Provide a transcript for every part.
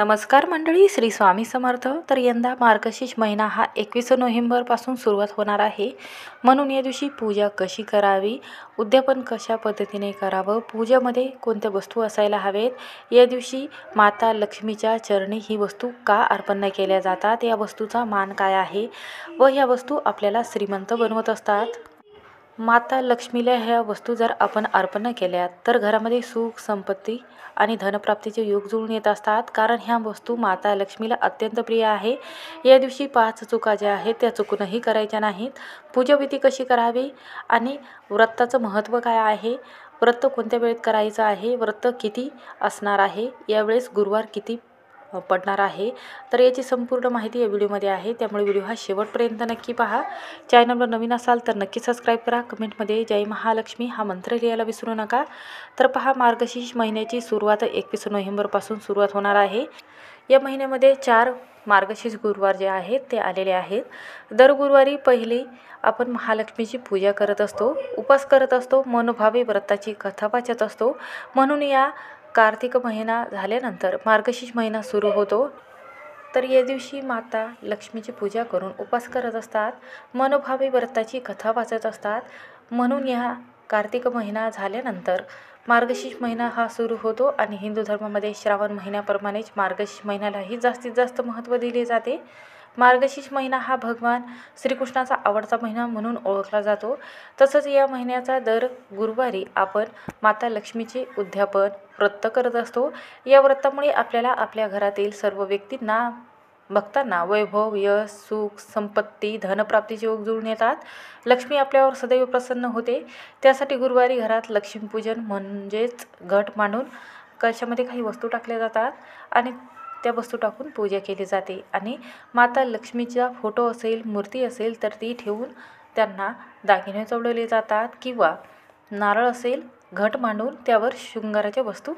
नमस्कार मंडळी, श्री स्वामी समर्थ. तर यंदा मार्गशीर्ष महिना हा 21 नोव्हेंबरपासून सुरुवात होणार आहे. म्हणून या दिवशी पूजा कशी करावी, उद्यापन कशा पद्धतीने करावं, पूजेमध्ये कोणत्या वस्तू असायला हवेत, या दिवशी माता लक्ष्मीच्या चरणी ही वस्तू का अर्पण केल्या जातात, या वस्तूचा मान काय आहे व ह्या वस्तू आपल्याला श्रीमंत बनवत असतात. माता लक्ष्मीला ह्या वस्तू जर आपण अर्पण केल्या तर घरामध्ये सुख, संपत्ती आणि धनप्राप्तीचे योग जुळून येत असतात. कारण ह्या वस्तू माता लक्ष्मीला अत्यंत प्रिय आहे. या दिवशी 5 चुका ज्या आहेत त्या चुकूनही करायच्या नाहीत. पूजाविधी कशी करावी आणि व्रताचं महत्त्व काय आहे, व्रत कोणत्या वेळेत करायचं आहे, व्रत किती असणार आहे, यावेळेस गुरुवार किती पडणार आहे, तर याची संपूर्ण माहिती या व्हिडिओमध्ये आहे. त्यामुळे व्हिडिओ हा शेवटपर्यंत नक्की पहा. चॅनलवर नवीन असाल तर नक्की सबस्क्राईब करा. कमेंटमध्ये जय महालक्ष्मी हा मंत्र लिहायला विसरू नका. तर पहा, मार्गशीर्ष महिन्याची सुरुवात 21 नोव्हेंबरपासून सुरुवात होणार आहे. या महिन्यामध्ये 4 मार्गशीर्ष गुरुवार जे आहेत ते आलेले आहेत. दर गुरुवारी पहिली आपण महालक्ष्मीची पूजा करत असतो, उपास करत असतो, मनोभावे व्रताची कथा वाचत असतो. म्हणून या कार्तिक महिना झाल्यानंतर मार्गशीर्ष महिना सुरू होतो. तर या दिवशी माता लक्ष्मीची पूजा करून उपास करत असतात, मनोभावे व्रताची कथा वाचत असतात. म्हणून या कार्तिक महिना झाल्यानंतर मार्गशीर्ष महिना हा सुरू होतो आणि हिंदू धर्मामध्ये श्रावण महिन्याप्रमाणेच मार्गशीर्ष महिन्यालाही जास्तीत जास्त महत्त्व दिले जाते. मार्गशीर्ष महिना हा भगवान श्रीकृष्णाचा आवडता महिना म्हणून ओळखला जातो. तसंच या महिन्याचा दर गुरुवारी आपण माता लक्ष्मीचे उद्यापन व्रत करत असतो. या व्रतामुळे आपल्याला आपल्या घरातील सर्व व्यक्तींना, भक्तांना वैभव, यश, सुख, संपत्ती, धनप्राप्तीचे योग जुळून येतात. लक्ष्मी आपल्यावर सदैव प्रसन्न होते. त्यासाठी गुरुवारी घरात लक्ष्मीपूजन म्हणजेच घट मांडून कलशामध्ये काही वस्तू टाकल्या जातात आणि त्या वस्तू टाकून पूजा केली जाते. आणि माता लक्ष्मीचा फोटो असेल, मूर्ती असेल तर ती ठेवून त्यांना दागिने चढवले जातात किंवा नारळ असेल, घट मांडून त्यावर शृंगाराच्या वस्तू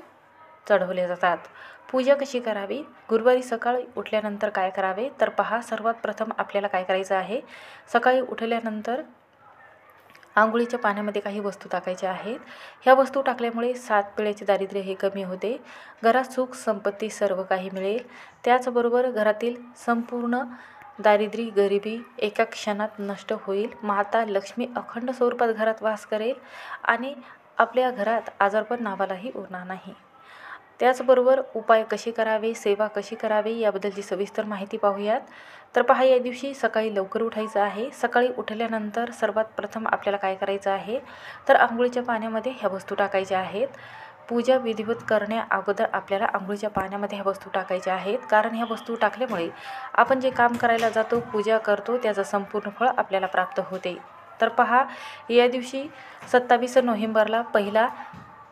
चढवल्या जातात. पूजा कशी करावी, गुरुवारी सकाळी उठल्यानंतर काय करावे, तर पहा, सर्वात प्रथम आपल्याला काय करायचं आहे, सकाळी उठल्यानंतर आंघोळीच्या पाण्यामध्ये काही वस्तू टाकायच्या आहेत. ह्या वस्तू टाकल्यामुळे 7 पिढ्याचे दारिद्र्य हे कमी होते. घरात सुख, संपत्ती सर्व काही मिळेल. त्याचबरोबर घरातील संपूर्ण दारिद्र्य, गरिबी एका क्षणात नष्ट होईल. माता लक्ष्मी अखंड स्वरूपात घरात वास करेल आणि आपल्या घरात आजारपण नावालाही उरणार नाही. त्याचबरोबर उपाय कसे करावे, सेवा कशी करावी, याबद्दलची सविस्तर माहिती पाहूयात. तर पहा, या दिवशी सकाळी लवकर उठायचं आहे. सकाळी उठल्यानंतर सर्वात प्रथम आपल्याला काय करायचं आहे, तर आंघोळीच्या पाण्यामध्ये ह्या वस्तू टाकायच्या आहेत. पूजा विधिवत करण्या अगोदर आपल्याला आंघोळीच्या पाण्यामध्ये ह्या वस्तू टाकायच्या आहेत. कारण ह्या वस्तू टाकल्यामुळे आपण जे काम करायला जातो, पूजा करतो, त्याचं संपूर्ण फळ आपल्याला प्राप्त होते. तर पहा, या दिवशी 27 नोव्हेंबरला पहिला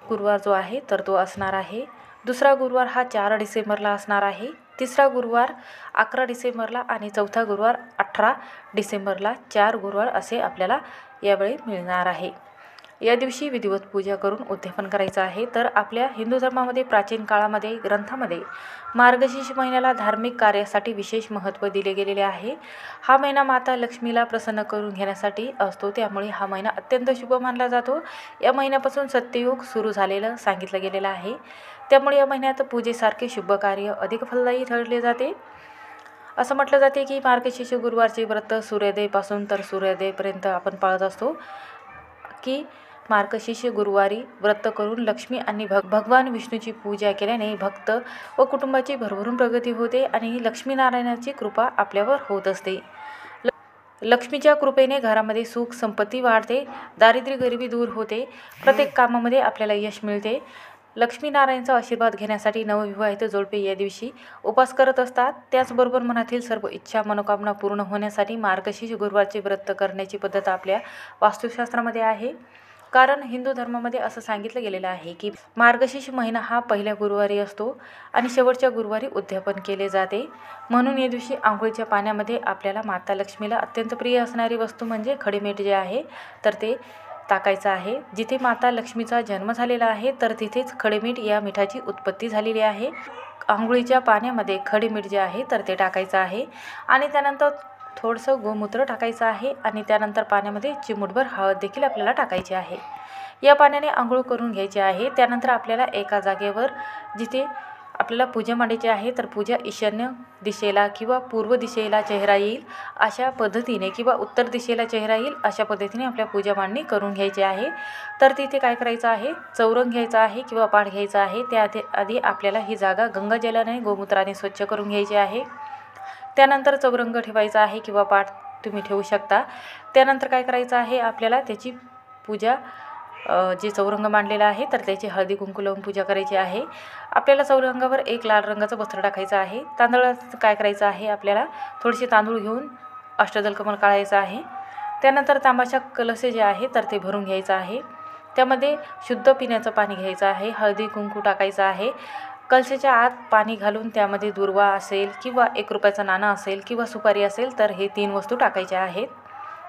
गुरुवार जो आहे तर तो असणार आहे. दुसरा गुरुवार हा 4 डिसेंबरला असणार आहे. तिसरा गुरुवार 11 डिसेंबरला आणि चौथा गुरुवार 18 डिसेंबरला. 4 गुरुवार असे आपल्याला यावेळी मिळणार आहे. या दिवशी विधिवत पूजा करून उद्यापन करायचं आहे. तर आपल्या हिंदू धर्मामध्ये प्राचीन काळामध्ये ग्रंथामध्ये मार्गशीर्ष महिन्याला धार्मिक कार्यासाठी विशेष महत्त्व दिले गेलेले आहे. हा महिना माता लक्ष्मीला प्रसन्न करून घेण्यासाठी असतो, त्यामुळे हा महिना अत्यंत शुभ मानला जातो. या महिन्यापासून सत्ययुग सुरू झालेलं सांगितलं गेलेलं आहे. त्यामुळे या महिन्यात पूजेसारखे शुभ कार्य अधिक फलदायी ठरले जाते. असं म्हटलं जाते की मार्गशीर्ष गुरुवारचे व्रत सूर्योदयपासून तर सूर्योदयपर्यंत आपण पाळत असतो. की मार्गशीर्ष गुरुवारी व्रत करून लक्ष्मी आणि भगवान विष्णूची पूजा केल्याने भक्त व कुटुंबाची भरभरून प्रगती होते आणि लक्ष्मीनारायणाची कृपा आपल्यावर होत असते. लक्ष्मीच्या कृपेने घरामध्ये सुख, संपत्ती वाढते, दारिद्र्य, गरिबी दूर होते, प्रत्येक कामामध्ये आपल्याला यश मिळते. लक्ष्मीनारायणचा आशीर्वाद घेण्यासाठी नवविवाहित जोडपे या दिवशी उपास करत असतात. त्याचबरोबर मनातील सर्व इच्छा, मनोकामना पूर्ण होण्यासाठी मार्गशीर्ष गुरुवारचे व्रत करण्याची पद्धत आपल्या वास्तुशास्त्रामध्ये आहे. कारण हिंदू धर्मामध्ये असं सांगितलं गेलेलं आहे की मार्गशीर्ष महिना हा पहिल्या गुरुवारी असतो आणि शेवटच्या गुरुवारी उद्यापन केले जाते. म्हणून या दिवशी आंघोळीच्या पाण्यामध्ये आपल्याला माता लक्ष्मीला अत्यंत प्रिय असणारी वस्तू म्हणजे खडे मीठ जे आहे तर ते टाकायचं आहे. जिथे माता लक्ष्मीचा जन्म झालेला आहे तर तिथेच खडे मीठ या मिठाची उत्पत्ती झालेली आहे. आंघोळीच्या पाण्यामध्ये खडे मीठ जे आहे तर ते टाकायचं आहे आणि त्यानंतर थोडंसं गोमूत्र टाकायचं आहे आणि त्यानंतर पाण्यामध्ये चिमूटभर हळद देखील आपल्याला टाकायची आहे. या पाण्याने आंघोळ करून घ्यायची आहे. त्यानंतर आपल्याला एका जागेवर जिथे आपल्याला पूजा मांडायची आहे तर पूजा ईशान्य दिशेला किंवा पूर्व दिशेला चेहरा येईल अशा पद्धतीने किंवा उत्तर दिशेला चेहरा येईल अशा पद्धतीने आपल्या पूजा मांडणी करून घ्यायची आहे। तर तिथे काय करायचं आहे, चौरंग घ्यायचा आहे किंवा पाठ घ्यायचा आहे। आधी आपल्याला ही जागा गंगाजलाने गोमूत्राने स्वच्छ करून घ्यायची आहे। त्यानंतर चौरंग ठेवायचा आहे किंवा पाठ तुम्ही ठेवू शकता। त्यानंतर काय करायचं आहे, आपल्याला त्याची पूजा जे चौरंग मांडलेला आहे तर त्याची हळदी कुंकू लावून पूजा करायची आहे। आपल्याला चौरंगावर एक लाल रंगाचं वस्त्र टाकायचं आहे। तांदळाचं काय करायचं आहे, आपल्याला थोडेसे तांदूळ घेऊन अष्टदल कमल काढायचं आहे। त्यानंतर तांबाचा कलश जे आहे तर ते भरून घ्यायचं आहे। त्यामध्ये शुद्ध पिण्याचं पाणी घ्यायचं आहे, हळदी कुंकू टाकायचं आहे। कलशाच्या आत पाणी घालून त्यामध्ये दुर्वा असेल किंवा 1 रुपयाचं नाणं असेल किंवा सुपारी असेल तर हे 3 वस्तू टाकायच्या आहेत।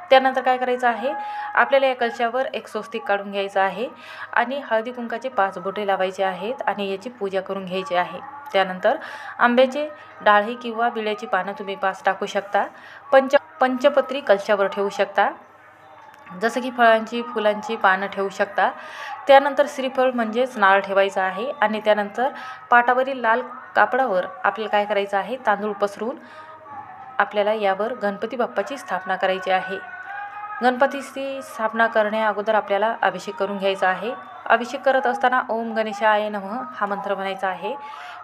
त्यानंतर काय करायचं आहे, आपल्याला या कलशावर एक स्वस्तिक काढून घ्यायचं आहे आणि हळदी कुंकाचे 5 बोटे लावायचे आहेत आणि याची पूजा करून घ्यायची आहे। त्यानंतर आंब्याचे डाळी किंवा विड्याची पानं तुम्ही 5 टाकू शकता। पंचपत्री कलशावर ठेवू शकता, जसं की फळांची फुलांची पानं ठेवू शकता। त्यानंतर श्रीफळ म्हणजेच नारळ ठेवायचा आहे आणि त्यानंतर पाटावरील लाल कापडावर आपल्याला काय करायचं आहे, तांदूळ पसरून आपल्याला यावर गणपती बाप्पाची स्थापना करायची आहे। गणपतीची स्थापना करण्या अगोदर आपल्याला अभिषेक करून घ्यायचा आहे। अभिषेक करत असताना ओम गणेशाय नमः हा मंत्र म्हणायचा आहे।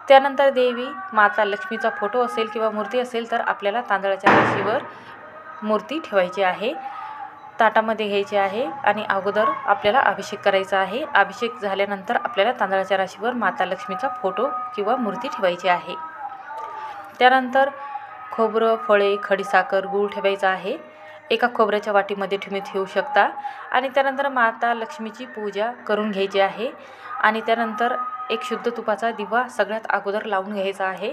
त्यानंतर देवी माता लक्ष्मीचा फोटो असेल किंवा मूर्ती असेल तर आपल्याला तांदळाच्या राशीवर मूर्ती ठेवायची आहे, ताटामध्ये घ्यायची आहे आणि अगोदर आपल्याला अभिषेक करायचा आहे। अभिषेक झाल्यानंतर आपल्याला तांदळाच्या राशीवर माता लक्ष्मीचा फोटो किंवा मूर्ती ठेवायची आहे। त्यानंतर खोबरं, फळे, खडीसाखर, गूळ ठेवायचा आहे। एका खोबऱ्याच्या वाटीमध्ये तुम्ही ठेवू शकता आणि त्यानंतर माता लक्ष्मीची पूजा करून घ्यायची आहे आणि त्यानंतर एक शुद्ध तुपाचा दिवा सगळ्यात अगोदर लावून घ्यायचा आहे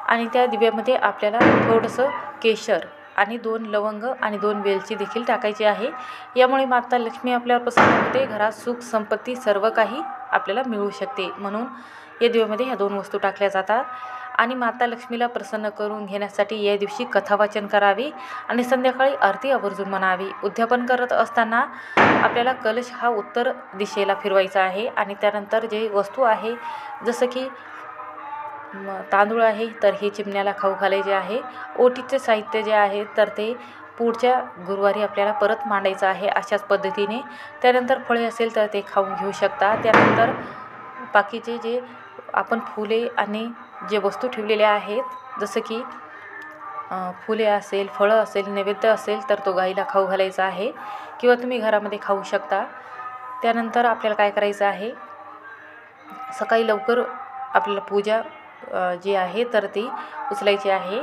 आणि त्या दिव्यामध्ये आपल्याला थोडंसं केशर आणि 2 लवंग आणि 2 वेलची देखील टाकायची आहे। यामुळे माता लक्ष्मी आपल्यावर प्रसन्न होते, घरात सुख संपत्ती सर्व काही आपल्याला मिळू शकते। म्हणून या दिव्यामध्ये ह्या 2 वस्तू टाकल्या जातात आणि माता लक्ष्मीला प्रसन्न करून घेण्यासाठी या दिवशी कथावाचन करावे आणि संध्याकाळी आरती आवर्जून म्हणावी। उद्यापन करत असताना आपल्याला कलश हा उत्तर दिशेला फिरवायचा आहे आणि त्यानंतर जे वस्तू आहे जसं की तांदूळ आहे तर हे चिमण्याला खाऊ घालायचे आहे। ओटीचे साहित्य जे आहे तर ते पुढच्या गुरुवारी आपल्याला परत मांडायचं आहे अशाच पद्धतीने। त्यानंतर फळे असेल तर ते खाऊन घेऊ शकता। त्यानंतर बाकीचे जे आपण फुले आणि जे वस्तू ठेवलेल्या आहेत जसं की फुले असेल, फळं असेल, नैवेद्य असेल तर तो गाईला खाऊ घालायचा आहे किंवा तुम्ही घरामध्ये खाऊ शकता। त्यानंतर आपल्याला काय करायचं आहे, सकाळी लवकर आपल्याला पूजा जी आहे तर ती उचलायची आहे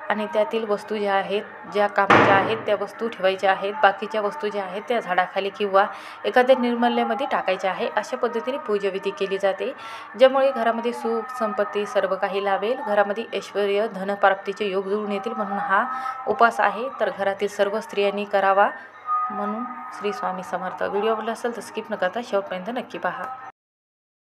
आणि त्यातील वस्तू ज्या आहेत, ज्या कामाच्या आहेत त्या वस्तू ठेवायच्या आहेत। बाकीच्या वस्तू ज्या आहेत त्या झाडाखाली किंवा एखाद्या निर्मल्यामध्ये टाकायच्या आहे। अशा पद्धतीने पूजाविधी केली जाते, ज्यामुळे घरामध्ये सुख संपत्ती सर्व काही लाभेल, घरामध्ये ऐश्वर्य धनप्राप्तीचे योग जुळून येतील। म्हणून हा उपास आहे तर घरातील सर्व स्त्रियांनी करावा। म्हणून श्री स्वामी समर्थ। व्हिडिओ आवडला असेल तर स्किप न करता शेवटपर्यंत नक्की पहा।